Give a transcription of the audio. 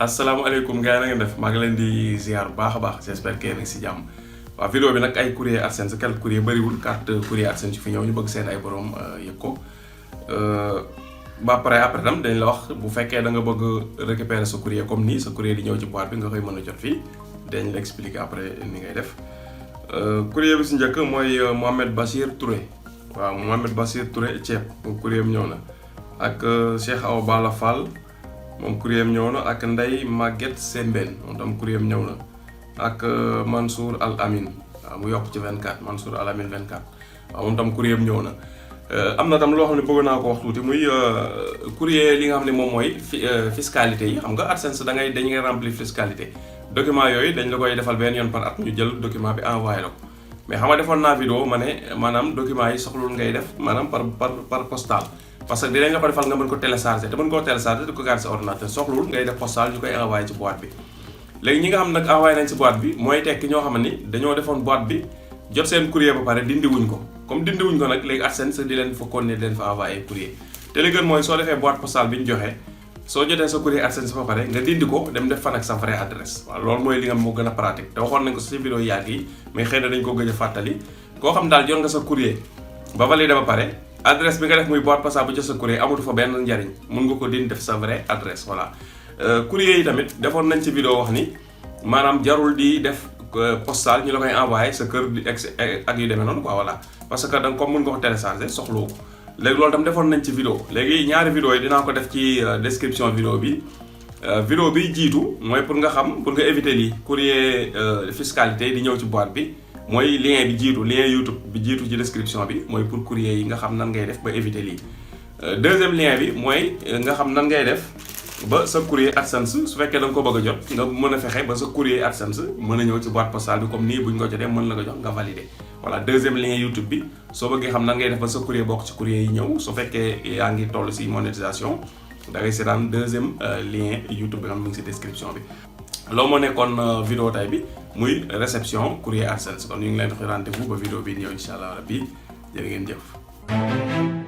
asalaamaaleykum gars yi na ngeen def maa ngi leen di ziar bu baax a baax j'espère que yéen a ngi si jàmm waaw vidéo bi nag ay courrier AdSense quelques courrier bëriwul carte courrier AdSense yu fi ñëw ñu bëgg seen ay borom yëg ko ba pare après tam dañ la wax bu fekkee da nga bëgg récupérer sa courrier comme nii sa courrier di ñëw ci boîte bi nga koy mën a jot fii dañ la expliquer après ni ngay def courrier bi si njëkk mooy Mohamed Bachir Touré waaw Mohamed Bachir Touré ceeb courrier bi ñëw na ak Cheikh Awa Bala Fall moom courrier am ñëw na ak Ndeye Maguette Sembène moom tam courrier am ñëw na ak Mansour Al Amin waaw mu yokk ci 24 Mansour Al Amin 24 waaw moom tam courrier am ñëw na. am na tam loo xam ne bëgg naa ko wax tuuti muy courrier li nga xam ne moom mooy fiscalité yi xam nga AdSense dañuy remplir fiscalité document yooyu dañ la koy defal benn yoon par at ñu jël document bi envoyé la ko mais xam nga defoon naa vidéo ma ne maanaam document yi soxlul ngay def maanaam par postal. parce que dinañ la ko defal nga mën ko télécharger te mën koo télécharger di ko garder sa ordinateur soxlul ngay def postal ñu koy envoyé ci boîte bi léegi ñi nga xam nag envoyé nañ ci boîte bi mooy tekki ñoo xam ni dañoo defoon boîte bi jot seen courrier ba pare dindi wuñ ko comme dindi wuñ ko nag léegi AdSense di leen fa continuer di leen fa envoyé courrier te li gën mooy soo defee boîte postale bi ñu joxe soo jotee sa courrier AdSense ba pare nga dindi ko dem def fan ak sa vraie adresse waaw loolu mooy li nga moo gën a pratique te waxoon nañ ko ci vidéo yàgg yi mais xëy na dañ ko gëj a fàttali koo xam daal jot nga sa courrier ba validé ba pare adresse bi nga def muy boîte postale bu jot sa courrier amatu fa benn njariñ mun nga ko dindi def sa vraie adresse voilà courrier yi tamit defoon nañ ci vidéo wax ni maanaam jarul di def postal ñu la koy envoyé sa kër di ak yu demee noonu quoi voilà parce que danga comme mun nga ko télécharger soxloo ko léegi loolu tam defoon nañ ci vidéo léegi ñaari vidéo yi dinaa ko def ci description vidéo bi vidéo bi jiitu mooy pour nga xam pour nga éviter lii courrier fiscalité di ñëw ci boîte bi mooy lien bi jiitu lien YouTube bi jiitu ci description bi mooy pour courrier yi nga xam nan ngay def ba éviter lii deuxième lien bi mooy nga xam nan ngay def ba sa courrier AdSense su fekkee da nga ko bëgg a jot nga mën a fexe ba sa courrier AdSense mën a ñëw ci boîte postale bi comme nii buñ ko jotee mën la ko jox nga valider voilà deuxième lien YouTube bi soo bëggee xam nan ngay def ba sa courrier bokk ci courrier yi ñëw su fekkee yaa ngi toll si monétisation da ngay seetaan deuxième lien YouTube bi nga xam mu ngi si description bi loolu moo nekkoon vidéo tay bi muy réception courrier AdSense kon ñu ngi leen di rendez-vous ba vidéo bi ñëw incha allah rabbi jërë ngeen jëf